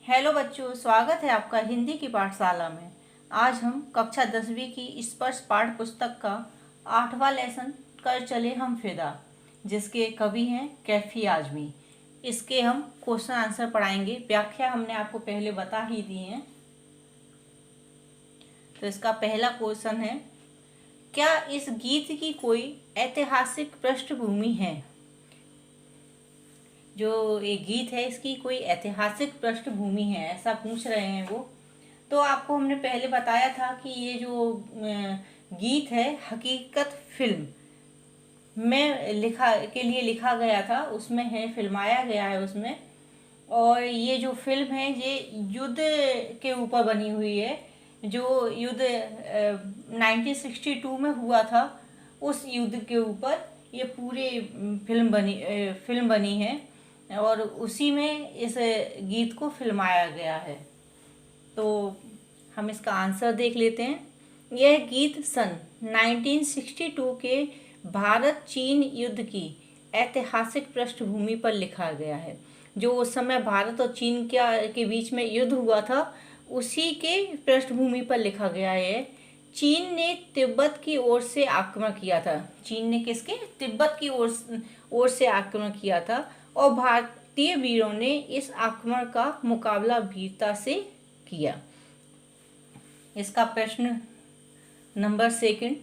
Hello बच्चों, स्वागत है आपका हिंदी की पाठशाला में। आज हम कक्षा 10वीं की स्पर्श पाठ्य पुस्तक का 8वां लेसन कर चले हम फिदा, जिसके कवि हैं कैफी आजमी। इसके हम क्वेश्चन आंसर पढ़ाएंगे। व्याख्या हमने आपको पहले बता ही दी है। तो इसका पहला क्वेश्चन है, क्या इस गीत की कोई ऐतिहासिक पृष्ठभूमि है? जो ये गीत है इसकी कोई ऐतिहासिक पृष्ठभूमि है, ऐसा पूछ रहे हैं वो। तो आपको हमने पहले बताया था कि ये जो गीत है हकीकत फिल्म में लिखा गया था, उसमें है, फिल्माया गया है उसमें। और ये जो फिल्म है ये युद्ध के ऊपर बनी हुई है, जो युद्ध 1962 में हुआ था, उस युद्ध के ऊपर ये पूरी फिल्म बनी है और उसी में इस गीत को फिल्माया गया है। तो हम इसका आंसर देख लेते हैं। यह गीत सन 1962 के भारत चीन युद्ध की ऐतिहासिक पृष्ठभूमि पर लिखा गया है। जो उस समय भारत और चीन के बीच में युद्ध हुआ था, उसी के पृष्ठभूमि पर लिखा गया है। चीन ने तिब्बत की ओर से आक्रमण किया था। चीन ने किसके? तिब्बत की ओर से आक्रमण किया था और भारतीय वीरों ने इस आक्रमण का मुकाबला वीरता से किया। इसका प्रश्न नंबर 2,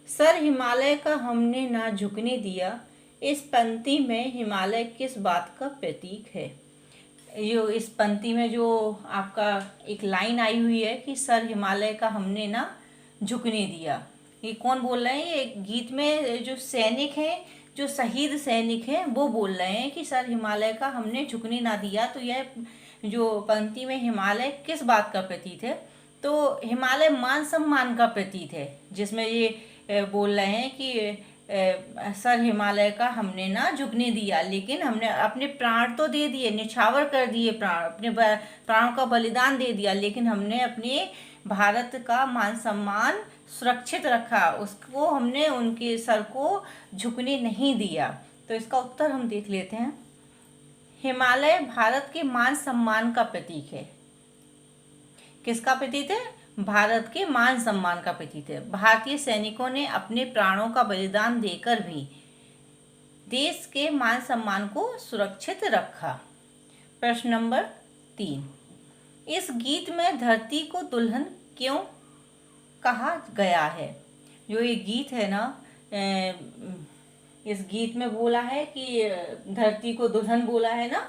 सर हिमालय का हमने ना झुकने दिया, इस पंक्ति में हिमालय किस बात का प्रतीक है? जो इस पंक्ति में जो आपका एक लाइन आई हुई है कि सर हिमालय का हमने ना झुकने दिया, ये कौन बोल रहे हैं? ये गीत में जो सैनिक हैं, जो शहीद सैनिक हैं, वो बोल रहे हैं कि सर हिमालय का हमने झुकने ना दिया। तो यह जो पंक्ति में हिमालय किस बात का प्रतीक है? तो हिमालय मान सम्मान का प्रतीक है, जिसमें ये बोल रहे हैं कि सर हिमालय का हमने ना झुकने दिया, लेकिन हमने अपने प्राण तो दे दिए, निछावर कर दिए प्राण, अपने प्राणों का बलिदान दे दिया, लेकिन हमने अपने भारत का मान सम्मान सुरक्षित रखा, उसको हमने उनके सर को झुकने नहीं दिया। तो इसका उत्तर हम देख लेते हैं। हिमालय भारत के मान सम्मान का प्रतीक है। किसका प्रतीक है? भारत के मान सम्मान का प्रतीक है। भारतीय सैनिकों ने अपने प्राणों का बलिदान देकर भी देश के मान सम्मान को सुरक्षित रखा। प्रश्न नंबर 3, इस गीत में धरती को दुल्हन क्यों कहा गया है? जो ये गीत है ना, इस गीत में बोला है कि धरती को दुल्हन बोला है ना,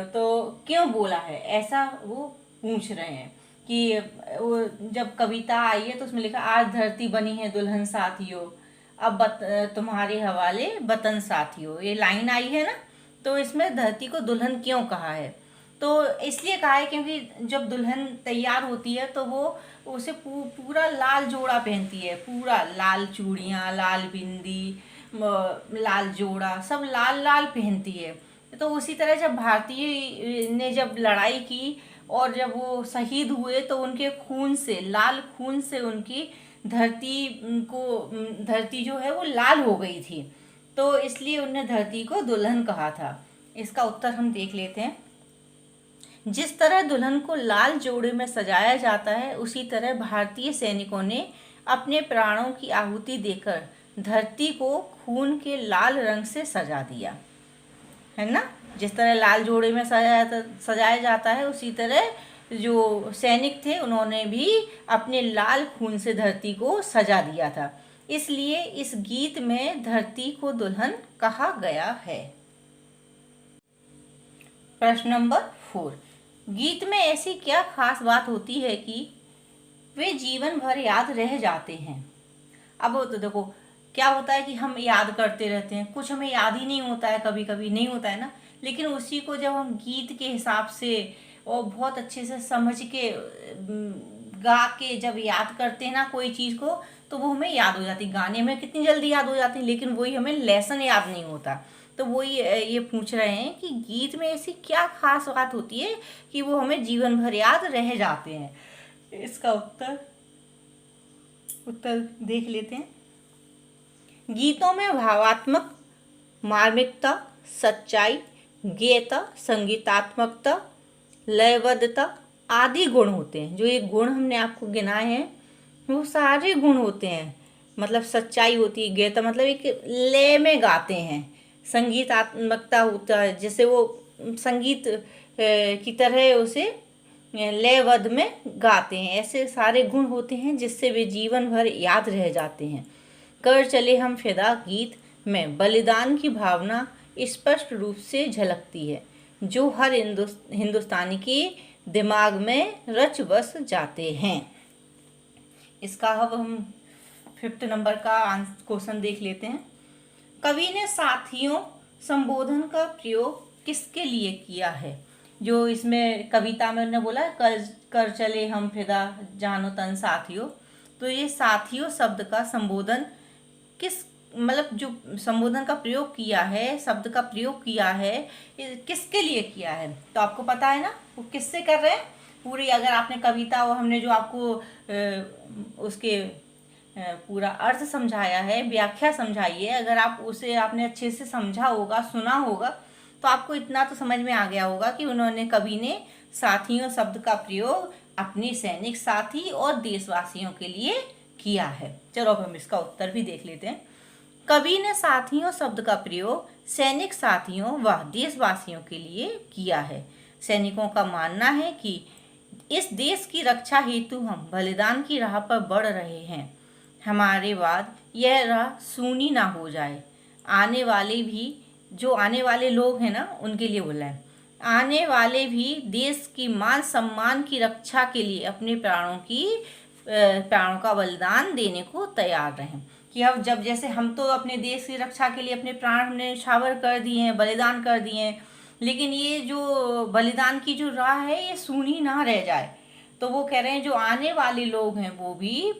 तो क्यों बोला है ऐसा वो पूछ रहे हैं। कि वो जब कविता आई है तो उसमें लिखा, आज धरती बनी है दुल्हन साथियों, अब तुम्हारे हवाले वतन साथियों, ये लाइन आई है ना। तो इसमें धरती को दुल्हन क्यों कहा है? तो इसलिए कहा है क्योंकि जब दुल्हन तैयार होती है तो वो उसे पूरा लाल जोड़ा पहनती है, पूरा लाल चूड़ियाँ, लाल बिंदी, लाल जोड़ा, सब लाल लाल पहनती है। तो उसी तरह जब भारतीय ने जब लड़ाई की और जब वो शहीद हुए तो उनके खून से, लाल खून से उनकी धरती जो है वो लाल हो गई थी। तो इसलिए उन्हें धरती को दुल्हन कहा था। इसका उत्तर हम देख लेते हैं। जिस तरह दुल्हन को लाल जोड़े में सजाया जाता है, उसी तरह भारतीय सैनिकों ने अपने प्राणों की आहुति देकर धरती को खून के लाल रंग से सजा दिया है ना। जिस तरह लाल जोड़े में सजाया जाता है, उसी तरह जो सैनिक थे उन्होंने भी अपने लाल खून से धरती को सजा दिया था। इसलिए इस गीत में धरती को दुल्हन कहा गया है। प्रश्न नंबर 4, गीत में ऐसी क्या खास बात होती है कि वे जीवन भर याद रह जाते हैं? अब तो देखो क्या होता है कि हम याद करते रहते हैं, कुछ हमें याद ही नहीं होता है, कभी कभी नहीं होता है ना, लेकिन उसी को जब हम गीत के हिसाब से और बहुत अच्छे से समझ के गा के जब याद करते हैं ना कोई चीज़ को, तो वो हमें याद हो जाती। गाने में कितनी जल्दी याद हो जाती है, लेकिन वही हमें लेसन याद नहीं होता। तो वही ये पूछ रहे हैं कि गीत में ऐसी क्या खास बात होती है कि वो हमें जीवन भर याद रह जाते हैं। इसका उत्तर देख लेते हैं। गीतों में भावात्मक, मार्मिकता, सच्चाई, गेयता, संगीतात्मकता लयबद्धता आदि गुण होते हैं। जो ये गुण हमने आपको गिनाए हैं वो सारे गुण होते हैं। मतलब सच्चाई होती है, गीता मतलब एक लय में गाते हैं, संगीतात्मकता होता है, जैसे वो संगीत की तरह उसे लयबद्ध में गाते हैं। ऐसे सारे गुण होते हैं जिससे वे जीवन भर याद रह जाते हैं। कर चले हम फिदा गीत में बलिदान की भावना स्पष्ट रूप से झलकती है, जो हर हिंदुस्तानी के दिमाग में रच बस जाते हैं। इसका अब हम 5th नंबर का क्वेश्चन देख लेते हैं। कवि ने साथियों संबोधन का प्रयोग किसके लिए किया है? जो इसमें कविता में उन्होंने बोला कर चले हम फिदा जानो तन साथियों, तो ये साथियों शब्द का संबोधन किस मतलब जो संबोधन का प्रयोग किया है, शब्द का प्रयोग किया है, किसके लिए किया है? तो आपको पता है ना वो किससे कर रहे हैं। पूरी अगर आपने कविता और हमने जो आपको उसके पूरा अर्थ समझाया है, व्याख्या समझाई है, अगर आप उसे आपने अच्छे से समझा होगा, सुना होगा, तो आपको इतना तो समझ में आ गया होगा कि उन्होंने कवि ने साथियों शब्द का प्रयोग अपने सैनिक साथी और देशवासियों के लिए किया है। चलो अब हम इसका उत्तर भी देख लेते हैं। कवि ने साथियों शब्द का प्रयोग सैनिक साथियों व देशवासियों के लिए किया है। सैनिकों का मानना है कि इस देश की रक्षा हेतु हम बलिदान की राह पर बढ़ रहे हैं। हमारे बाद यह राह सूनी ना हो जाए। आने वाले लोग हैं ना, उनके लिए बोला है। आने वाले भी देश की मान सम्मान की रक्षा के लिए अपने प्राणों का बलिदान देने को तैयार रहें। कि अब जब जैसे हम तो अपने देश की रक्षा के लिए अपने प्राण हमने न्यौछावर कर दिए हैं, बलिदान कर दिए हैं, लेकिन ये जो बलिदान की जो राह है ये सूनी ना रह जाए। तो वो कह रहे हैं जो आने वाले लोग हैं वो भी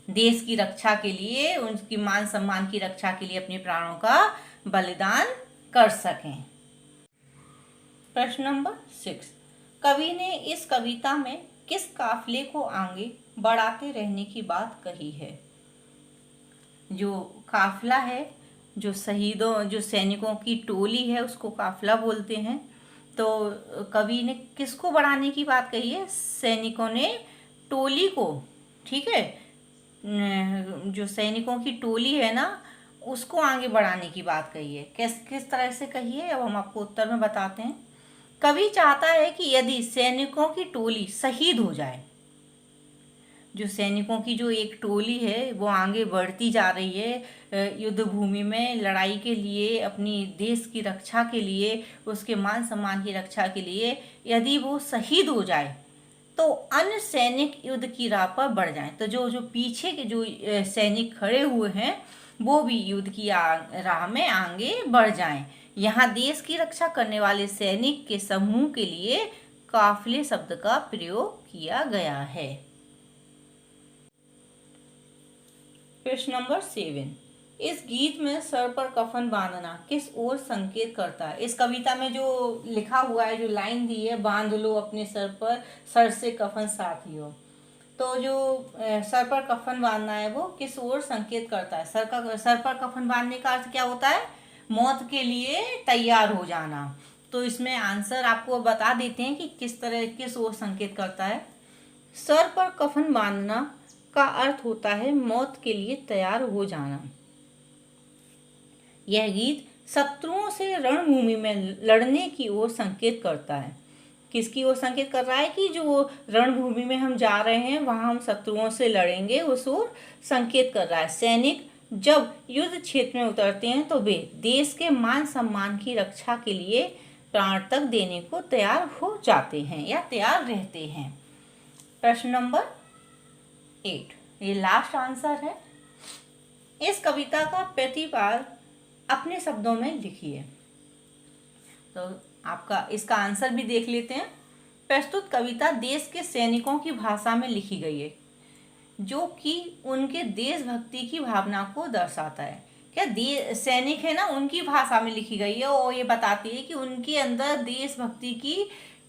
देश की रक्षा के लिए, उनकी मान सम्मान की रक्षा के लिए अपने प्राणों का बलिदान कर सकें। प्रश्न नंबर 6, कवि ने इस कविता में किस काफिले को आगे बढ़ाते रहने की बात कही है? जो काफिला है, जो सैनिकों की टोली है उसको काफिला बोलते हैं। तो कवि ने किसको बढ़ाने की बात कही है? सैनिकों ने टोली को, ठीक है, जो सैनिकों की टोली है ना उसको आगे बढ़ाने की बात कही है। किस तरह से कही है अब हम आपको उत्तर में बताते हैं। कवि चाहता है कि यदि सैनिकों की टोली शहीद हो जाए, जो सैनिकों की जो एक टोली है वो आगे बढ़ती जा रही है युद्ध भूमि में लड़ाई के लिए, अपनी देश की रक्षा के लिए, उसके मान सम्मान की रक्षा के लिए, यदि वो शहीद हो जाए तो अन्य सैनिक युद्ध की राह पर बढ़ जाएं। तो जो पीछे के जो सैनिक खड़े हुए हैं वो भी युद्ध की राह में आगे बढ़ जाएं। यहाँ देश की रक्षा करने वाले सैनिक के समूह के लिए काफिले शब्द का प्रयोग किया गया है। प्रश्न नंबर 7, इस गीत में सर पर कफन बांधना किस ओर संकेत करता है? इस कविता में जो लिखा हुआ है, जो लाइन दी है, बांध लो अपने सर पर सर से कफन साथियों, तो जो सर पर कफन बांधना है वो किस ओर संकेत करता है? सर पर कफन बांधने का अर्थ क्या होता है? मौत के लिए तैयार हो जाना। तो इसमें आंसर आपको बता देते हैं कि किस ओर संकेत करता है। सर पर कफन बांधना का अर्थ होता है मौत के लिए तैयार हो जाना। यह गीत शत्रुओं से रणभूमि में लड़ने की ओर संकेत करता है। किसकी ओर संकेत कर रहा है? कि जो रणभूमि में हम जा रहे हैं वहां हम शत्रुओं से लड़ेंगे, उस ओर संकेत कर रहा है। सैनिक जब युद्ध क्षेत्र में उतरते हैं तो वे देश के मान सम्मान की रक्षा के लिए प्राण तक देने को तैयार हो जाते हैं या तैयार रहते हैं। प्रश्न नंबर 8, ये लास्ट आंसर है। इस कविता का प्रतिपाद अपने शब्दों में लिखिए। तो आपका इसका आंसर भी देख लेते हैं। प्रस्तुत कविता देश के सैनिकों की भाषा में लिखी गई है, जो कि उनके देशभक्ति की भावना को दर्शाता है। क्या सैनिक है ना, उनकी भाषा में लिखी गई है और ये बताती है कि उनके अंदर देशभक्ति की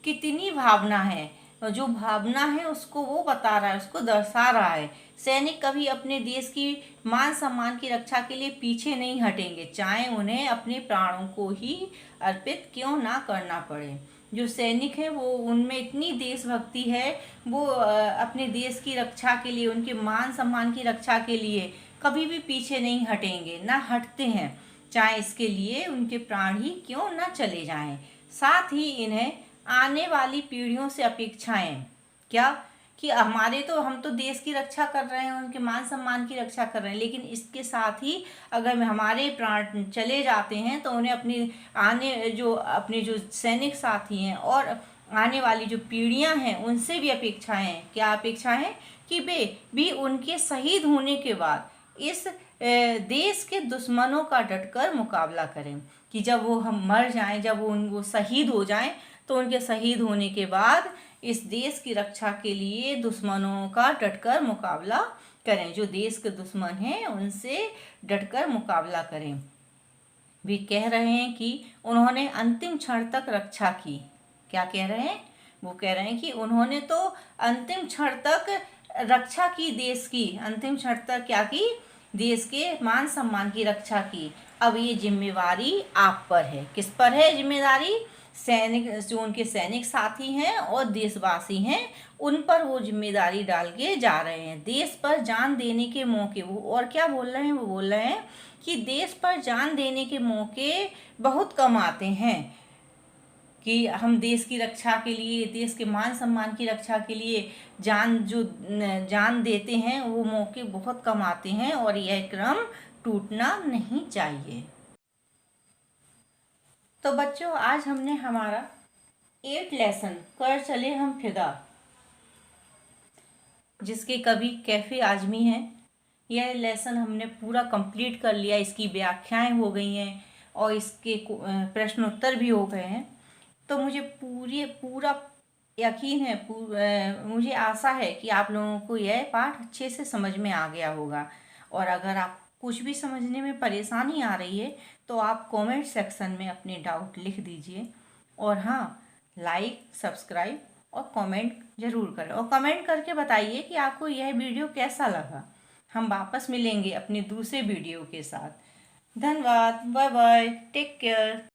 कितनी भावना है। जो भावना है उसको वो बता रहा है, उसको दर्शा रहा है सैनिक कभी अपने देश की मान सम्मान की रक्षा के लिए पीछे नहीं हटेंगे, चाहे उन्हें अपने प्राणों को ही अर्पित क्यों ना करना पड़े। जो सैनिक है वो उनमें इतनी देशभक्ति है, वो अपने देश की रक्षा के लिए, उनके मान सम्मान की रक्षा के लिए कभी भी पीछे नहीं हटेंगे, ना हटते हैं, चाहे इसके लिए उनके प्राण ही क्यों ना चले जाएं। साथ ही इन्हें आने वाली पीढ़ियों से अपेक्षाएं क्या, कि हम तो देश की रक्षा कर रहे हैं, उनके मान सम्मान की रक्षा कर रहे हैं, लेकिन इसके साथ ही अगर हमारे प्राण चले जाते हैं तो उन्हें अपने जो सैनिक साथी हैं और आने वाली जो पीढ़ियां हैं उनसे भी अपेक्षाएं, क्या अपेक्षाएं, कि वे भी उनके शहीद होने के बाद इस देश के दुश्मनों का डटकर मुकाबला करें, कि जब वो हम मर जाएं, जब वो शहीद हो जाएं, तो उनके शहीद होने के बाद इस देश की रक्षा के लिए दुश्मनों का डटकर मुकाबला करें, जो देश के दुश्मन हैं उनसे डटकर मुकाबला करें। वे कह रहे हैं कि उन्होंने अंतिम क्षण तक रक्षा की। क्या कह रहे हैं? वो कह रहे हैं कि उन्होंने तो अंतिम क्षण तक रक्षा की, देश की अंतिम क्षण तक क्या की, देश के मान सम्मान की रक्षा की। अब ये जिम्मेवारी आप पर है। किस पर है जिम्मेदारी? सैनिक, जो उनके सैनिक साथी हैं और देशवासी हैं, उन पर वो जिम्मेदारी डाल के जा रहे हैं। देश पर जान देने के मौके, वो और क्या बोल रहे हैं, वो बोल रहे हैं कि देश पर जान देने के मौके बहुत कम आते हैं, कि हम देश की रक्षा के लिए, देश के मान सम्मान की रक्षा के लिए जान देते हैं, वो मौके बहुत कम आते हैं और यह क्रम टूटना नहीं चाहिए। तो बच्चों, आज हमने हमारा 8 लेसन कर चले हम फिदा, जिसके कवि कैफे आजमी हैं, यह लेसन हमने पूरा कंप्लीट कर लिया। इसकी व्याख्याएं हो गई हैं और इसके प्रश्नोत्तर भी हो गए हैं। तो मुझे पूरा यकीन है, मुझे आशा है कि आप लोगों को यह पाठ अच्छे से समझ में आ गया होगा। और अगर आप कुछ भी समझने में परेशानी आ रही है तो आप कमेंट सेक्शन में अपने डाउट लिख दीजिए। और हाँ, लाइक, सब्सक्राइब और कमेंट ज़रूर करें, और कमेंट करके बताइए कि आपको यह वीडियो कैसा लगा। हम वापस मिलेंगे अपने दूसरे वीडियो के साथ। धन्यवाद, बाय बाय, टेक केयर।